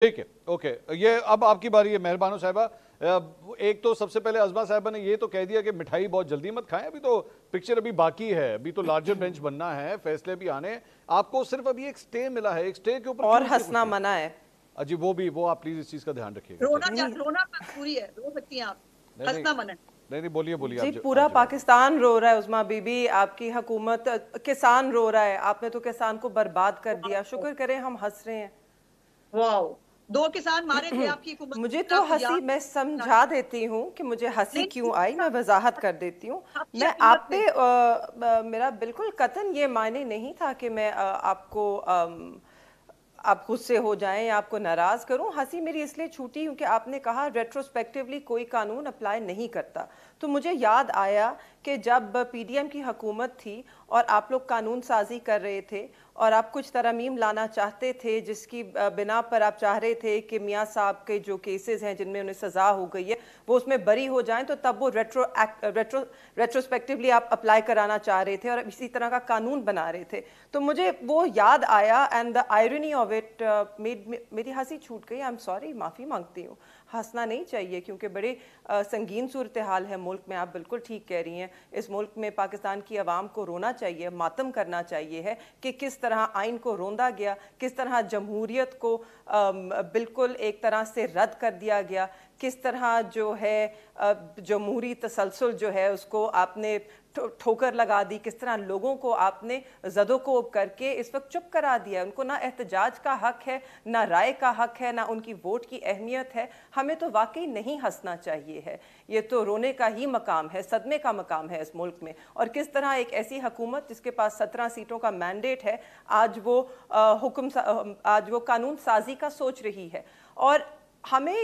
ٹھیک ہے اوکے یہ اب آپ کی باری ہے مہربانو صاحبہ. ایک تو سب سے پہلے عظمہ صاحبہ نے یہ تو کہہ دیا کہ مٹھائی بہت جلدی مت کھائیں, ابھی تو پکچر ابھی باقی ہے, ابھی تو لارجر بینچ بننا ہے, فیصلے بھی آنے. آپ کو صرف ابھی ایک سٹے ملا ہے, ایک سٹے کے اوپر اور ہنسنا منع ہے. جی وہ آپ پلیز اس چیز کا دھیان رکھیے گا. رونا مجبوری ہے, رو سکتی ہیں آپ, ہنسنا منع ہے. نہیں بولیے جی پورا پاکستان رو رہا ہے عظمیٰ بی بی, آپ کی حکومت, کسان رو رہا ہے, آپ نے تو کسان کو برباد کر دیا. شکر کریں ہم ہنس رہے ہیں. واو, 2 کسان مارے تھے آپ کی حکومت. مجھے تو ہنسی, میں سمجھا دیتی ہوں کہ مجھے ہنسی کیوں آئی, میں وضاحت کر دیتی ہوں. میں آپ پہ میرا بالکل قطعاً یہ معنی نہیں تھا کہ میں آپ کو آپ غصے ہو جائیں یا آپ کو ناراض کروں. ہنسی میری اس لیے چھوٹی کیونکہ آپ نے کہا ریٹروسپیکٹیولی کوئی قانون اپلائی نہیں کرتا, تو مجھے یاد آیا کہ جب پی ڈی ایم کی حکومت تھی اور آپ لوگ قانون سازی کر رہے تھے اور آپ کچھ ترامیم لانا چاہتے تھے جس کی بنا پر آپ چاہ رہے تھے کہ میاں صاحب کے جو کیسز ہیں جن میں انہیں سزا ہو گئی ہے وہ اس میں بری ہو جائیں, تو تب وہ ریٹروسپیکٹیولی آپ اپلائی کرانا چاہ رہے تھے اور اسی طرح کا قانون بنا رہے تھے. تو مجھے وہ یاد آیا and the irony of it میری ہنسی چھوٹ گئی. آئی ایم سوری, معافی مانگتی ہوں. ہنسنا نہیں چاہیے کیونکہ بڑے سنگین صورتحال ہے ملک میں, آپ بالکل ٹھیک کہہ رہی ہیں. اس ملک میں پاکستان کی عوام کو رونا چاہیے, ماتم کرنا چاہیے ہے کہ کس طرح آئین کو روندا گیا, کس طرح جمہوریت کو بالکل ایک طرح سے رد کر دیا گیا, کس طرح جو ہے جمہوری تسلسل جو ہے اس کو آپ نے ٹھوکر لگا دی, کس طرح لوگوں کو آپ نے زد و کوب کر کے اس وقت چپ کرا دیا. ان کو نہ احتجاج کا حق ہے, نہ رائے کا حق ہے, نہ ان کی ووٹ کی اہمیت ہے. ہمیں تو واقعی نہیں ہنسنا چاہیے ہے, یہ تو رونے کا ہی مقام ہے, صدمے کا مقام ہے اس ملک میں. اور کس طرح ایک ایسی حکومت جس کے پاس 17 سیٹوں کا مینڈیٹ ہے آج وہ قانون سازی کا سوچ رہی ہے. اور ہمیں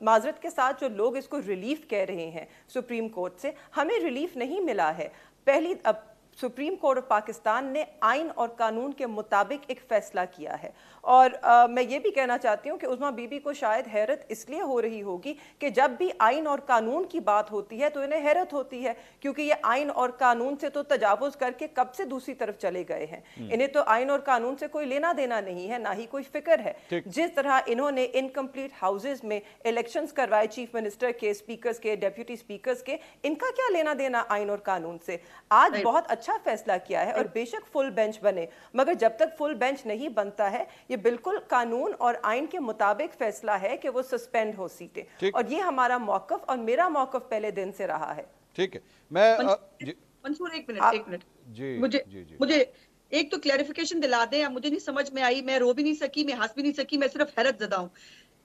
معذرت کے ساتھ جو لوگ اس کو ریلیف کہہ رہے ہیں سپریم کورٹ سے, ہمیں ریلیف نہیں ملا ہے. پہلی سپریم کورٹ آف پاکستان نے آئین اور قانون کے مطابق ایک فیصلہ کیا ہے. اور میں یہ بھی کہنا چاہتی ہوں کہ عظمیٰ بی بی کو شاید حیرت اس لیے ہو رہی ہوگی کہ جب بھی آئین اور قانون کی بات ہوتی ہے تو انہیں حیرت ہوتی ہے, کیونکہ یہ آئین اور قانون سے تو تجاوز کر کے کب سے دوسری طرف چلے گئے ہیں. انہیں تو آئین اور قانون سے کوئی لینا دینا نہیں ہے, نہ ہی کوئی فکر ہے. جس طرح انہوں نے انکمپلیٹ ہاؤسز میں الیکشنز کروائے چیف منسٹر کے, اسپیکرز کے, ڈیپیوٹی اسپیکرز کے, ان کا کیا لینا دینا آئین اور قانون سے. آج بہت اچھا فیصلہ کیا ہے اور بے شک فل بینچ بنے, مگر جب تک فل بینچ نہیں بنتا ہے یہ بالکل قانون اور آئین کے مطابق فیصلہ ہے کہ وہ سسپینڈ ہو سیٹیں. اور یہ ہمارا موقف اور میرا موقف پہلے دن سے رہا ہے. ٹھیک ہے, میں منصور ایک منٹ مجھے ایک تو کلیریفیکیشن دلا دیں. مجھے نہیں سمجھ میں آئی, میں رو بھی نہیں سکی, میں ہنس بھی نہیں سکی, میں صرف حیرت زدہ ہوں.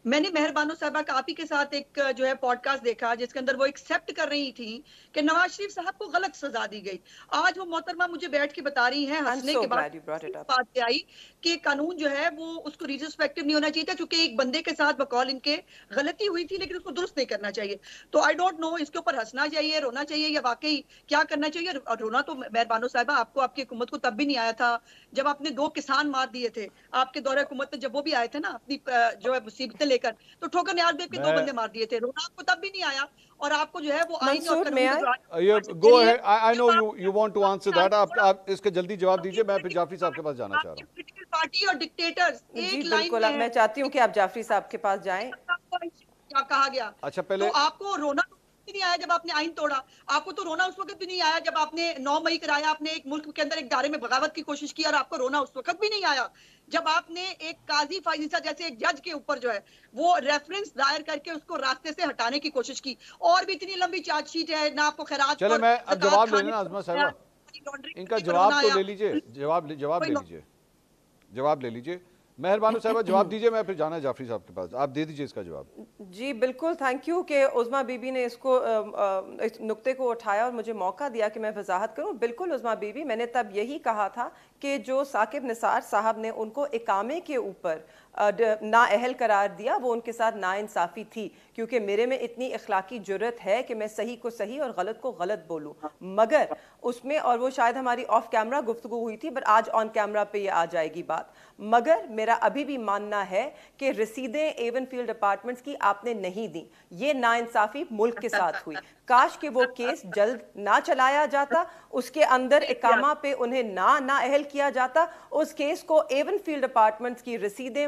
میں نے مہربانو صاحبہ کا آپ ہی کے ساتھ ایک جو ہے پوڈ کاسٹ دیکھا جس کے اندر وہ ایکسیپٹ کر رہی تھی کہ نواز شریف صاحب کو غلط سزا دی گئی. آج وہ محترمہ مجھے بیٹھ کے بتا رہی ہیں ہنسنے کے بعد بات پہ آئی کہ قانون جو ہے وہ اس کو ریٹروسپیکٹیو نہیں ہونا چاہیے تھا کیونکہ ایک بندے کے ساتھ بقول ان کے غلطی ہوئی تھی لیکن اس کو درست نہیں کرنا چاہیے. تو آئی ڈونٹ نو اس کے اوپر ہنسنا چاہیے, رونا چاہیے, یا واقعی کیا کرنا چاہیے. اور رونا تو مہربانو صاحبہ آپ کو آپ کی حکومت کو تب بھی نہیں آیا تھا جب آپ نے 2 کسان مار دیے تھے. آپ کے دور حکومت میں جب وہ بھی آئے تھے نا اپنی جو ہے مصیبتیں لے کر, تو ٹھوکر نیاز دیو کے 2 بندے مار دیے تھے. رونا آپ کو تب بھی نہیں آیا, اور آپ کو جو ہے وہ آئین اور قانون I know you want to answer that. آپ اس کے جلدی جواب دیجئے, میں پھر جعفری صاحب کے پاس جانا چاہ رہا ہوں. پولیٹیکل پارٹی اور ڈکٹیٹرز ایک لائن بالکل, میں چاہتی ہوں کہ آپ جعفری صاحب کے پاس جائیں. کیا کہا گیا, اچھا پہلے تو آپ کو رونا نہیں آیا جب آپ نے آئین توڑا. آپ کو تو رونا اس وقت بھی نہیں آیا جب آپ نے 9 مئی کرایا, آپ نے ایک ملک کے اندر ایک دائرے میں بغاوت کی کوشش کی, اور آپ کو رونا اس وقت بھی نہیں آیا جب آپ نے ایک قاضی فائزہ جیسے ایک جج کے اوپر جو ہے وہ ریفرنس دائر کر کے اس کو راستے سے ہٹانے کی کوشش کی. اور بھی اتنی لمبی چارج شیٹ ہے نہ آپ کو خیرات. چلے میں اب جواب لے لینا عظمہ صاحبہ, ان کا جواب تو لے لیجئے, جواب لے لیجئے. مہربانو صاحبہ جواب دیجئے, میں پھر جانا ہے جعفری صاحب کے پاس, آپ دے دیجئے اس کا جواب. جی بالکل, تھینک یو کہ عظمیٰ بی بی نے اس نقطے کو اٹھایا اور مجھے موقع دیا کہ میں وضاحت کروں. بالکل عظمیٰ بی بی, میں نے تب یہی کہا تھا کہ جو ثاقب نثار صاحب نے ان کو اقامے کے اوپر نااہل قرار دیا وہ ان کے ساتھ ناانصافی تھی, کیونکہ میرے میں اتنی اخلاقی جرت ہے کہ میں صحیح کو صحیح اور غلط کو غلط بولوں. مگر اس میں, اور وہ شاید ہماری آف کیمرہ گفتگو ہوئی تھی, بٹ آج آن کیمرہ پہ یہ آ جائے گی بات, مگر میرا ابھی بھی ماننا ہے کہ رسیدیں ایون فیلڈ اپارٹمنٹس کی آپ نے نہیں دی. یہ ناانصافی ملک کے ساتھ ہوئی. کاش کہ وہ کیس جلد نہ چلایا جاتا, اس کے اندر اقامہ پہ انہیں نہ اہل کیا جاتا, اس کیس کو ایون فیلڈ اپارٹمنٹس کی رسیدیں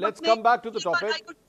let's come back to the topic।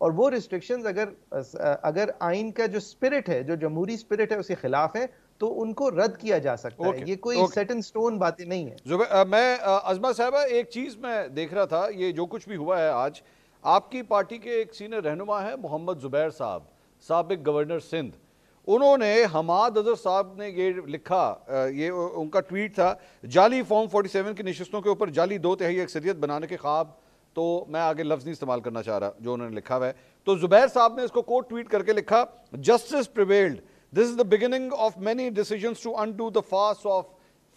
اور وہ ریسٹرکشنز اگر آئین کا جو اسپرٹ ہے، جو جمہوری اسپرٹ ہے، اس کے خلاف ہے تو ان کو رد کیا جا سکتا ہے. یہ کوئی سیٹ ان سٹون باتیں نہیں ہیں. میں عظمہ صاحبہ ایک چیز میں دیکھ رہا تھا، یہ جو کچھ بھی ہوا ہے آج، آپ کی پارٹی کے ایک سینئر رہنما ہے محمد زبیر صاحب، سابق گورنر سندھ، انہوں نے حماد اظہر صاحب نے یہ لکھا، یہ ان کا ٹویٹ تھا، جعلی فارم 47 کی نشستوں کے اوپر جعلی 2/3 اکثریت بنانے کے خواب. تو میں آگے لفظ نہیں استعمال کرنا چاہ رہا جو انہوں نے لکھا ہوا ہے. تو زبیر صاحب نے اس کو کوٹ ٹویٹ کر کے لکھا، justice prevailed, this is the beginning of many decisions to undo the fast of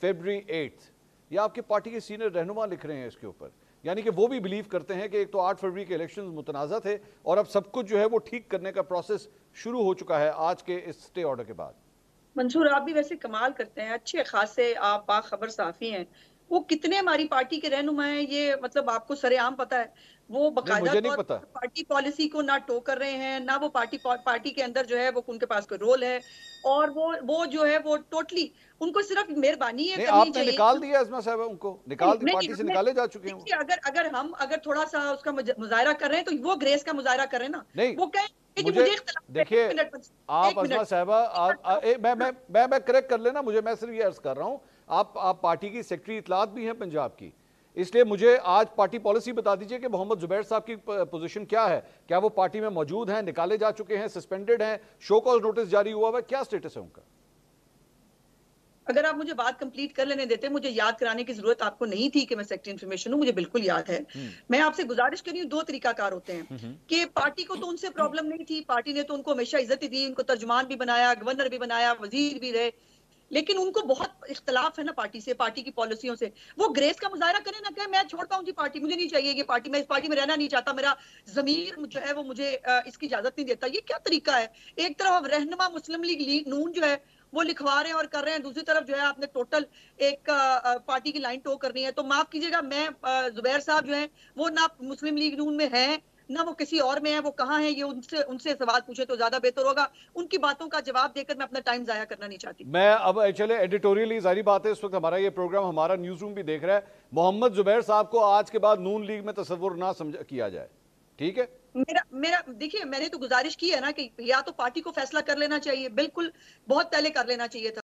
February 8th. یہ آپ کی پارٹی کے سینئر رہنما لکھ رہے ہیں اس کے اوپر، یعنی کہ وہ بھی بلیو کرتے ہیں کہ ایک تو 8 فروری کے الیکشنز متنازع تھے اور اب سب کچھ جو ہے وہ ٹھیک کرنے کا پروسیس شروع ہو چکا ہے آج کے اس سٹے آرڈر کے بعد. منصور آپ بھی ویسے کمال کرتے ہیں، اچھے خاصے آپ باخبر صحافی ہیں. وہ کتنے ہماری پارٹی کے رہنما ہیں یہ مطلب آپ کو سرے عام پتا ہے. وہ باقاعدہ طور پر پارٹی پالیسی کو نہ ٹو کر رہے ہیں، نہ وہ پارٹی کے اندر جو ہے وہ ان کے پاس کوئی رول ہے، اور وہ جو ہے وہ ٹوٹلی ان کو صرف مہربانی ہے کرنی چاہیے. آپ نے نکال دیا عظمہ صاحبہ، ان کو نکال دی، پارٹی سے نکالے جا چکے ہیں. اگر تھوڑا سا اس کا مظاہرہ کر رہے ہیں تو وہ گریس کا مظاہرہ کر رہے ہیں نا. وہ کہیں دیکھیے آپ عظمہ صاحبہ، میں کریکٹ کر لینا مجھے، میں صرف یہ عرض کر رہا ہوں، آپ پارٹی کی سیکرٹری اطلاعات بھی ہیں پنجاب کی، اس لیے مجھے آج پارٹی پالیسی بتا دیجئے کہ محمد زبیر صاحب کی پوزیشن کیا ہے. کیا وہ پارٹی میں موجود ہیں، نکالے جا چکے ہیں، سسپینڈڈ ہیں، شو کاز نوٹس جاری ہوا ہوا ہے، کیا سٹیٹس ہے ان کا؟ اگر آپ مجھے بات کمپلیٹ کر لینے دیتے، مجھے یاد کرانے کی ضرورت آپ کو نہیں تھی کہ میں سیکرٹری انفارمیشن ہوں، مجھے بالکل یاد ہے. میں آپ سے گزارش کر رہی ہوں، 2 طریقہ کار ہوتے ہیں کہ پارٹی کو تو ان سے پرابلم نہیں تھی، پارٹی نے تو ان کو ہمیشہ عزت ہی دی، ان کو ترجمان بھی بنایا، گورنر بھی بنایا، وزیر بھی رہے، لیکن ان کو بہت اختلاف ہے نا پارٹی سے، پارٹی کی پالیسیوں سے. وہ گریس کا مظاہرہ کریں نہ کہ میں چھوڑتا ہوں جی پارٹی، مجھے نہیں چاہیے یہ پارٹی، میں اس پارٹی میں رہنا نہیں چاہتا، میرا ضمیر جو ہے وہ مجھے اس کی اجازت نہیں دیتا. یہ کیا طریقہ ہے؟ ایک طرف رہنما مسلم لیگ نون جو ہے وہ لکھوا رہے ہیں اور کر رہے ہیں، دوسری طرف جو ہے آپ نے ٹوٹل ایک پارٹی کی لائن ٹو کرنی ہے. تو معاف کیجیے گا، میں زبیر صاحب جو ہیں وہ نہ مسلم لیگ نون میں ہیں نہ وہ کسی اور میں ہیں، وہ کہاں ہیں یہ ان سے سوال پوچھے تو زیادہ بہتر ہوگا. ان کی باتوں کا جواب دے کر میں اپنا ٹائم ضائع کرنا نہیں چاہتی. میں اب چلے ایڈیٹوریلی ظاہری بات ہے، اس وقت ہمارا یہ پروگرام ہمارا نیوز روم بھی دیکھ رہا ہے، محمد زبیر صاحب کو آج کے بعد نون لیگ میں تصور نہ کیا جائے، ٹھیک ہے؟ میرا دیکھیے میں نے تو گزارش کی ہے نا کہ یا تو پارٹی کو فیصلہ کر لینا چاہیے، بالکل بہت پہلے کر لینا چاہیے تھا.